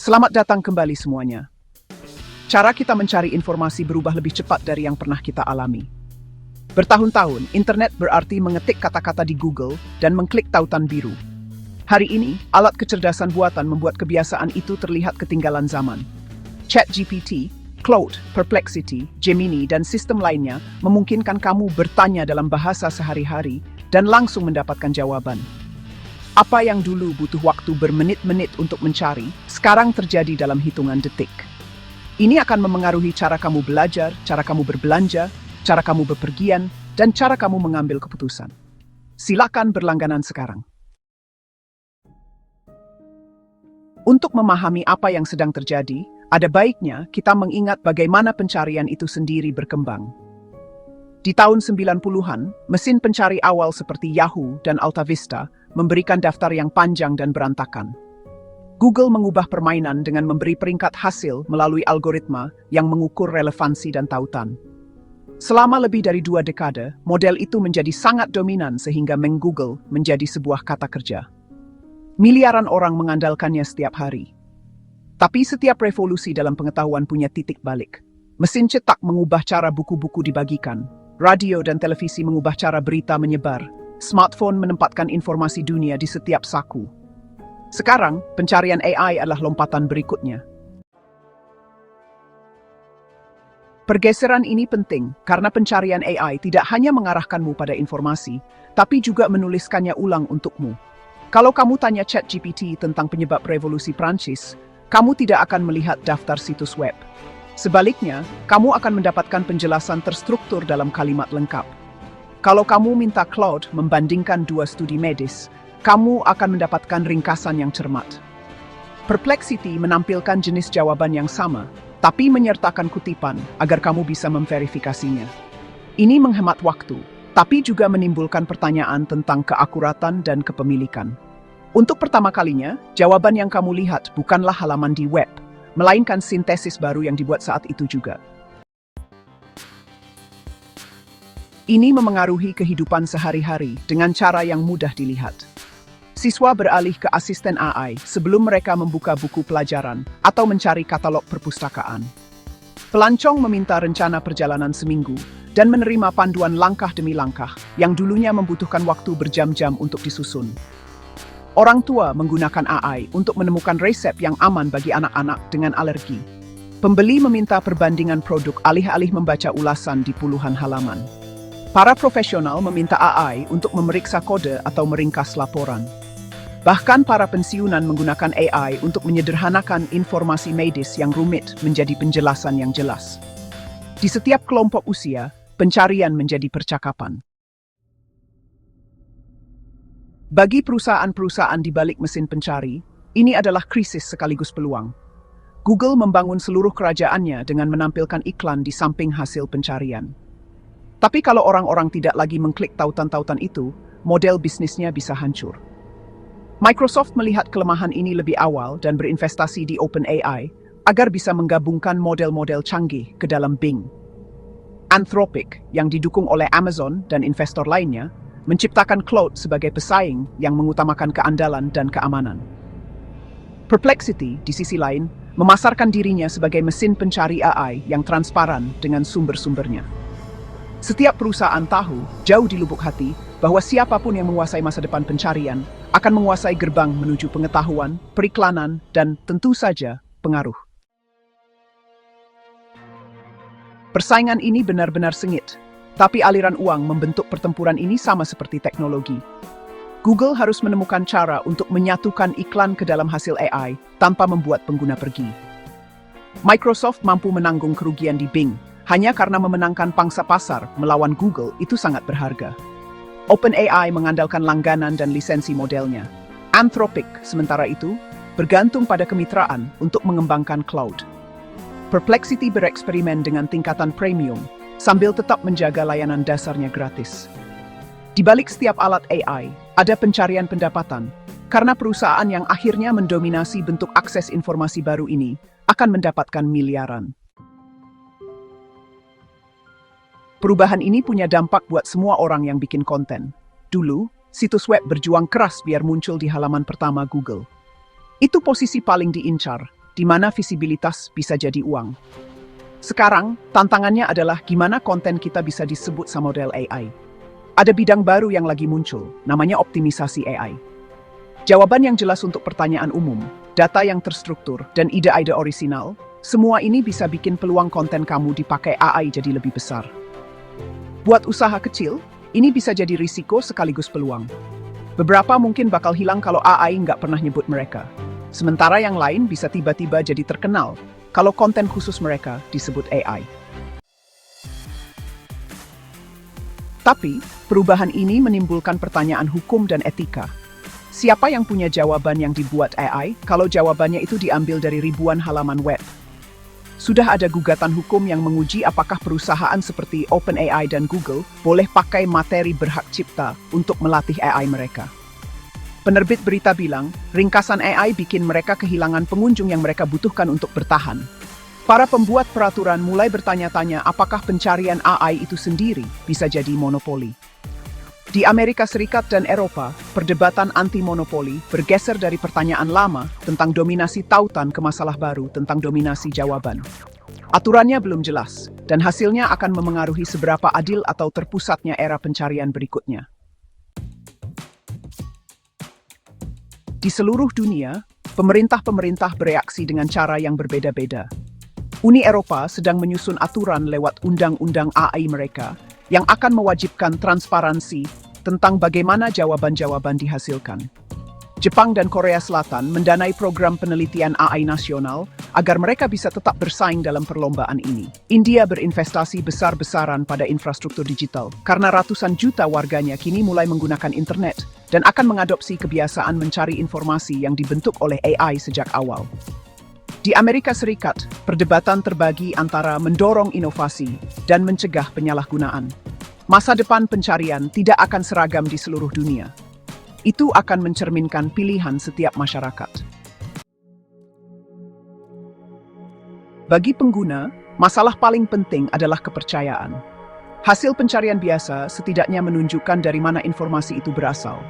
Selamat datang kembali semuanya. Cara kita mencari informasi berubah lebih cepat dari yang pernah kita alami. Bertahun-tahun, internet berarti mengetik kata-kata di Google dan mengklik tautan biru. Hari ini, alat kecerdasan buatan membuat kebiasaan itu terlihat ketinggalan zaman. ChatGPT, Claude, Perplexity, Gemini, dan sistem lainnya memungkinkan kamu bertanya dalam bahasa sehari-hari dan langsung mendapatkan jawaban. Apa yang dulu butuh waktu bermenit-menit untuk mencari, sekarang terjadi dalam hitungan detik. Ini akan memengaruhi cara kamu belajar, cara kamu berbelanja, cara kamu bepergian, dan cara kamu mengambil keputusan. Silakan berlangganan sekarang. Untuk memahami apa yang sedang terjadi, ada baiknya kita mengingat bagaimana pencarian itu sendiri berkembang. Di tahun 90-an, mesin pencari awal seperti Yahoo dan AltaVista memberikan daftar yang panjang dan berantakan. Google mengubah permainan dengan memberi peringkat hasil melalui algoritma yang mengukur relevansi dan tautan. Selama lebih dari 2 dekade, model itu menjadi sangat dominan sehingga meng-Google menjadi sebuah kata kerja. Miliaran orang mengandalkannya setiap hari. Tapi setiap revolusi dalam pengetahuan punya titik balik. Mesin cetak mengubah cara buku-buku dibagikan. Radio dan televisi mengubah cara berita menyebar. Smartphone menempatkan informasi dunia di setiap saku. Sekarang, pencarian AI adalah lompatan berikutnya. Pergeseran ini penting karena pencarian AI tidak hanya mengarahkanmu pada informasi, tapi juga menuliskannya ulang untukmu. Kalau kamu tanya ChatGPT tentang penyebab revolusi Prancis, kamu tidak akan melihat daftar situs web. Sebaliknya, kamu akan mendapatkan penjelasan terstruktur dalam kalimat lengkap. Kalau kamu minta Claude membandingkan 2 studi medis, kamu akan mendapatkan ringkasan yang cermat. Perplexity menampilkan jenis jawaban yang sama, tapi menyertakan kutipan agar kamu bisa memverifikasinya. Ini menghemat waktu, tapi juga menimbulkan pertanyaan tentang keakuratan dan kepemilikan. Untuk pertama kalinya, jawaban yang kamu lihat bukanlah halaman di web, melainkan sintesis baru yang dibuat saat itu juga. Ini memengaruhi kehidupan sehari-hari dengan cara yang mudah dilihat. Siswa beralih ke asisten AI sebelum mereka membuka buku pelajaran atau mencari katalog perpustakaan. Pelancong meminta rencana perjalanan seminggu dan menerima panduan langkah demi langkah yang dulunya membutuhkan waktu berjam-jam untuk disusun. Orang tua menggunakan AI untuk menemukan resep yang aman bagi anak-anak dengan alergi. Pembeli meminta perbandingan produk alih-alih membaca ulasan di puluhan halaman. Para profesional meminta AI untuk memeriksa kode atau meringkas laporan. Bahkan para pensiunan menggunakan AI untuk menyederhanakan informasi medis yang rumit menjadi penjelasan yang jelas. Di setiap kelompok usia, pencarian menjadi percakapan. Bagi perusahaan-perusahaan di balik mesin pencari, ini adalah krisis sekaligus peluang. Google membangun seluruh kerajaannya dengan menampilkan iklan di samping hasil pencarian. Tapi kalau orang-orang tidak lagi mengklik tautan-tautan itu, model bisnisnya bisa hancur. Microsoft melihat kelemahan ini lebih awal dan berinvestasi di OpenAI agar bisa menggabungkan model-model canggih ke dalam Bing. Anthropic, yang didukung oleh Amazon dan investor lainnya, menciptakan Claude sebagai pesaing yang mengutamakan keandalan dan keamanan. Perplexity, di sisi lain, memasarkan dirinya sebagai mesin pencari AI yang transparan dengan sumber-sumbernya. Setiap perusahaan tahu, jauh di lubuk hati, bahwa siapapun yang menguasai masa depan pencarian akan menguasai gerbang menuju pengetahuan, periklanan, dan tentu saja pengaruh. Persaingan ini benar-benar sengit, tapi aliran uang membentuk pertempuran ini sama seperti teknologi. Google harus menemukan cara untuk menyatukan iklan ke dalam hasil AI tanpa membuat pengguna pergi. Microsoft mampu menanggung kerugian di Bing, hanya karena memenangkan pangsa pasar melawan Google itu sangat berharga. OpenAI mengandalkan langganan dan lisensi modelnya. Anthropic, sementara itu, bergantung pada kemitraan untuk mengembangkan cloud. Perplexity bereksperimen dengan tingkatan premium, sambil tetap menjaga layanan dasarnya gratis. Di balik setiap alat AI, ada pencarian pendapatan, karena perusahaan yang akhirnya mendominasi bentuk akses informasi baru ini akan mendapatkan miliaran. Perubahan ini punya dampak buat semua orang yang bikin konten. Dulu, situs web berjuang keras biar muncul di halaman pertama Google. Itu posisi paling diincar, di mana visibilitas bisa jadi uang. Sekarang, tantangannya adalah gimana konten kita bisa disebut sama model AI. Ada bidang baru yang lagi muncul, namanya optimisasi AI. Jawaban yang jelas untuk pertanyaan umum, data yang terstruktur, dan ide-ide orisinal, semua ini bisa bikin peluang konten kamu dipakai AI jadi lebih besar. Buat usaha kecil, ini bisa jadi risiko sekaligus peluang. Beberapa mungkin bakal hilang kalau AI nggak pernah nyebut mereka. Sementara yang lain bisa tiba-tiba jadi terkenal kalau konten khusus mereka disebut AI. Tapi, perubahan ini menimbulkan pertanyaan hukum dan etika. Siapa yang punya jawaban yang dibuat AI kalau jawabannya itu diambil dari ribuan halaman web? Sudah ada gugatan hukum yang menguji apakah perusahaan seperti OpenAI dan Google boleh pakai materi berhak cipta untuk melatih AI mereka. Penerbit berita bilang, ringkasan AI bikin mereka kehilangan pengunjung yang mereka butuhkan untuk bertahan. Para pembuat peraturan mulai bertanya-tanya apakah pencarian AI itu sendiri bisa jadi monopoli. Di Amerika Serikat dan Eropa, perdebatan anti-monopoli bergeser dari pertanyaan lama tentang dominasi tautan ke masalah baru tentang dominasi jawaban. Aturannya belum jelas, dan hasilnya akan memengaruhi seberapa adil atau terpusatnya era pencarian berikutnya. Di seluruh dunia, pemerintah-pemerintah bereaksi dengan cara yang berbeda-beda. Uni Eropa sedang menyusun aturan lewat undang-undang AI mereka yang akan mewajibkan transparansi tentang bagaimana jawaban-jawaban dihasilkan. Jepang dan Korea Selatan mendanai program penelitian AI nasional agar mereka bisa tetap bersaing dalam perlombaan ini. India berinvestasi besar-besaran pada infrastruktur digital karena ratusan juta warganya kini mulai menggunakan internet dan akan mengadopsi kebiasaan mencari informasi yang dibentuk oleh AI sejak awal. Di Amerika Serikat, perdebatan terbagi antara mendorong inovasi dan mencegah penyalahgunaan. Masa depan pencarian tidak akan seragam di seluruh dunia. Itu akan mencerminkan pilihan setiap masyarakat. Bagi pengguna, masalah paling penting adalah kepercayaan. Hasil pencarian biasa setidaknya menunjukkan dari mana informasi itu berasal.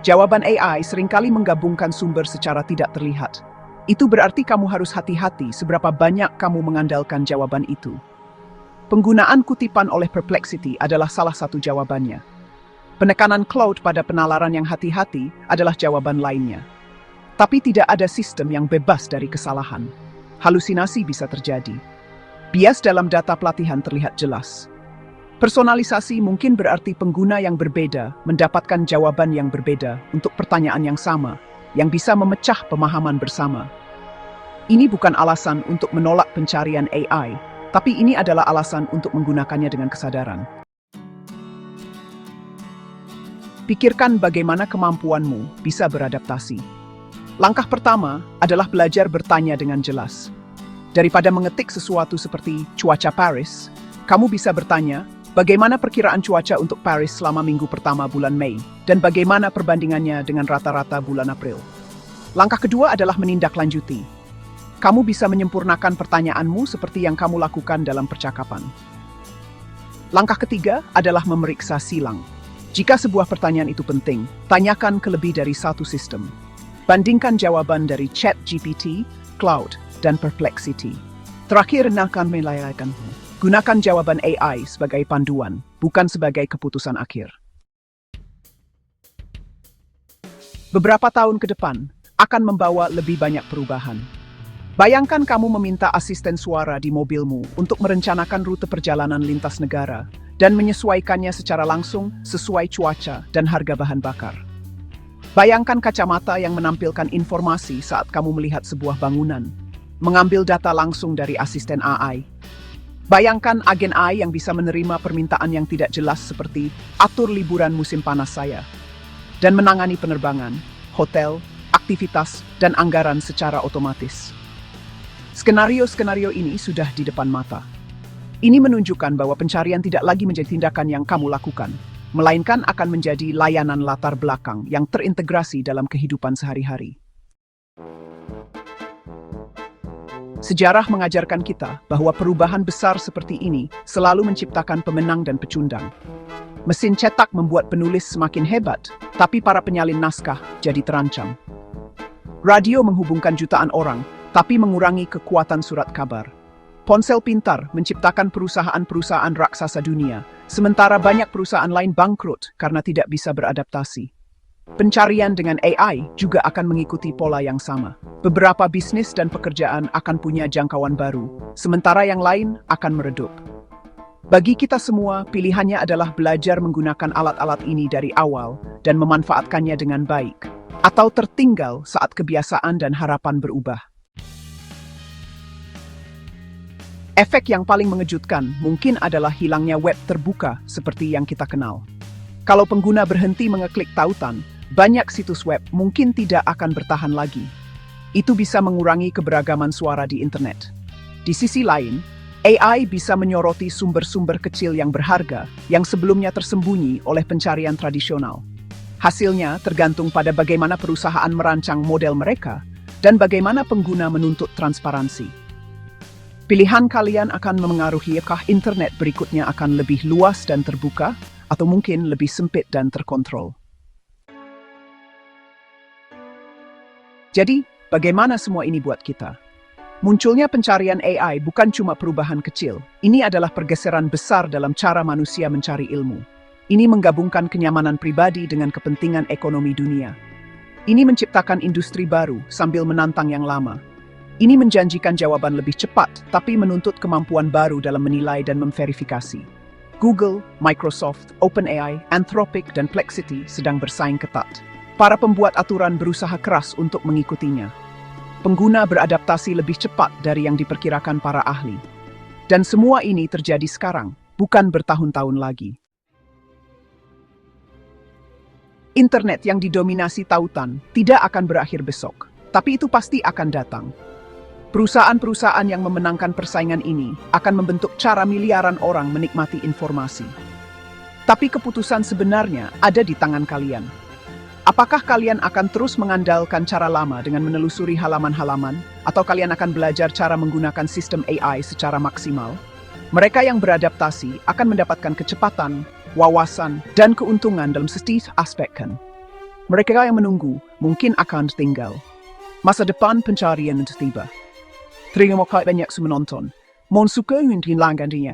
Jawaban AI seringkali menggabungkan sumber secara tidak terlihat. Itu berarti kamu harus hati-hati seberapa banyak kamu mengandalkan jawaban itu. Penggunaan kutipan oleh Perplexity adalah salah satu jawabannya. Penekanan Claude pada penalaran yang hati-hati adalah jawaban lainnya. Tapi tidak ada sistem yang bebas dari kesalahan. Halusinasi bisa terjadi. Bias dalam data pelatihan terlihat jelas. Personalisasi mungkin berarti pengguna yang berbeda mendapatkan jawaban yang berbeda untuk pertanyaan yang sama, yang bisa memecah pemahaman bersama. Ini bukan alasan untuk menolak pencarian AI, tapi ini adalah alasan untuk menggunakannya dengan kesadaran. Pikirkan bagaimana kemampuanmu bisa beradaptasi. Langkah pertama adalah belajar bertanya dengan jelas. Daripada mengetik sesuatu seperti cuaca Paris, kamu bisa bertanya, bagaimana perkiraan cuaca untuk Paris selama minggu pertama bulan Mei, dan bagaimana perbandingannya dengan rata-rata bulan April. Langkah kedua adalah menindaklanjuti. Kamu bisa menyempurnakan pertanyaanmu seperti yang kamu lakukan dalam percakapan. Langkah ketiga adalah memeriksa silang. Jika sebuah pertanyaan itu penting, tanyakan ke lebih dari satu sistem. Bandingkan jawaban dari ChatGPT, Claude, dan Perplexity. Terakhir, gunakan jawaban AI sebagai panduan, bukan sebagai keputusan akhir. Beberapa tahun ke depan akan membawa lebih banyak perubahan. Bayangkan kamu meminta asisten suara di mobilmu untuk merencanakan rute perjalanan lintas negara dan menyesuaikannya secara langsung sesuai cuaca dan harga bahan bakar. Bayangkan kacamata yang menampilkan informasi saat kamu melihat sebuah bangunan, mengambil data langsung dari asisten AI. Bayangkan agen AI yang bisa menerima permintaan yang tidak jelas seperti atur liburan musim panas saya, dan menangani penerbangan, hotel, aktivitas, dan anggaran secara otomatis. Skenario-skenario ini sudah di depan mata. Ini menunjukkan bahwa pencarian tidak lagi menjadi tindakan yang kamu lakukan, melainkan akan menjadi layanan latar belakang yang terintegrasi dalam kehidupan sehari-hari. Sejarah mengajarkan kita bahwa perubahan besar seperti ini selalu menciptakan pemenang dan pecundang. Mesin cetak membuat penulis semakin hebat, tapi para penyalin naskah jadi terancam. Radio menghubungkan jutaan orang, tapi mengurangi kekuatan surat kabar. Ponsel pintar menciptakan perusahaan-perusahaan raksasa dunia, sementara banyak perusahaan lain bangkrut karena tidak bisa beradaptasi. Pencarian dengan AI juga akan mengikuti pola yang sama. Beberapa bisnis dan pekerjaan akan punya jangkauan baru, sementara yang lain akan meredup. Bagi kita semua, pilihannya adalah belajar menggunakan alat-alat ini dari awal dan memanfaatkannya dengan baik, atau tertinggal saat kebiasaan dan harapan berubah. Efek yang paling mengejutkan mungkin adalah hilangnya web terbuka seperti yang kita kenal. Kalau pengguna berhenti mengeklik tautan, banyak situs web mungkin tidak akan bertahan lagi. Itu bisa mengurangi keberagaman suara di internet. Di sisi lain, AI bisa menyoroti sumber-sumber kecil yang berharga yang sebelumnya tersembunyi oleh pencarian tradisional. Hasilnya tergantung pada bagaimana perusahaan merancang model mereka dan bagaimana pengguna menuntut transparansi. Pilihan kalian akan memengaruhi apakah internet berikutnya akan lebih luas dan terbuka atau mungkin lebih sempit dan terkontrol. Jadi, bagaimana semua ini buat kita? Munculnya pencarian AI bukan cuma perubahan kecil. Ini adalah pergeseran besar dalam cara manusia mencari ilmu. Ini menggabungkan kenyamanan pribadi dengan kepentingan ekonomi dunia. Ini menciptakan industri baru sambil menantang yang lama. Ini menjanjikan jawaban lebih cepat, tapi menuntut kemampuan baru dalam menilai dan memverifikasi. Google, Microsoft, OpenAI, Anthropic, dan Perplexity sedang bersaing ketat. Para pembuat aturan berusaha keras untuk mengikutinya. Pengguna beradaptasi lebih cepat dari yang diperkirakan para ahli. Dan semua ini terjadi sekarang, bukan bertahun-tahun lagi. Internet yang didominasi tautan tidak akan berakhir besok, tapi itu pasti akan datang. Perusahaan-perusahaan yang memenangkan persaingan ini akan membentuk cara miliaran orang menikmati informasi. Tapi keputusan sebenarnya ada di tangan kalian. Apakah kalian akan terus mengandalkan cara lama dengan menelusuri halaman-halaman, atau kalian akan belajar cara menggunakan sistem AI secara maksimal? Mereka yang beradaptasi akan mendapatkan kecepatan, wawasan, dan keuntungan dalam setiap aspek kan. Mereka yang menunggu mungkin akan tertinggal. Masa depan pencarian tiba. Terima kasih banyak sudah menonton. Mohon suka untuk langganannya.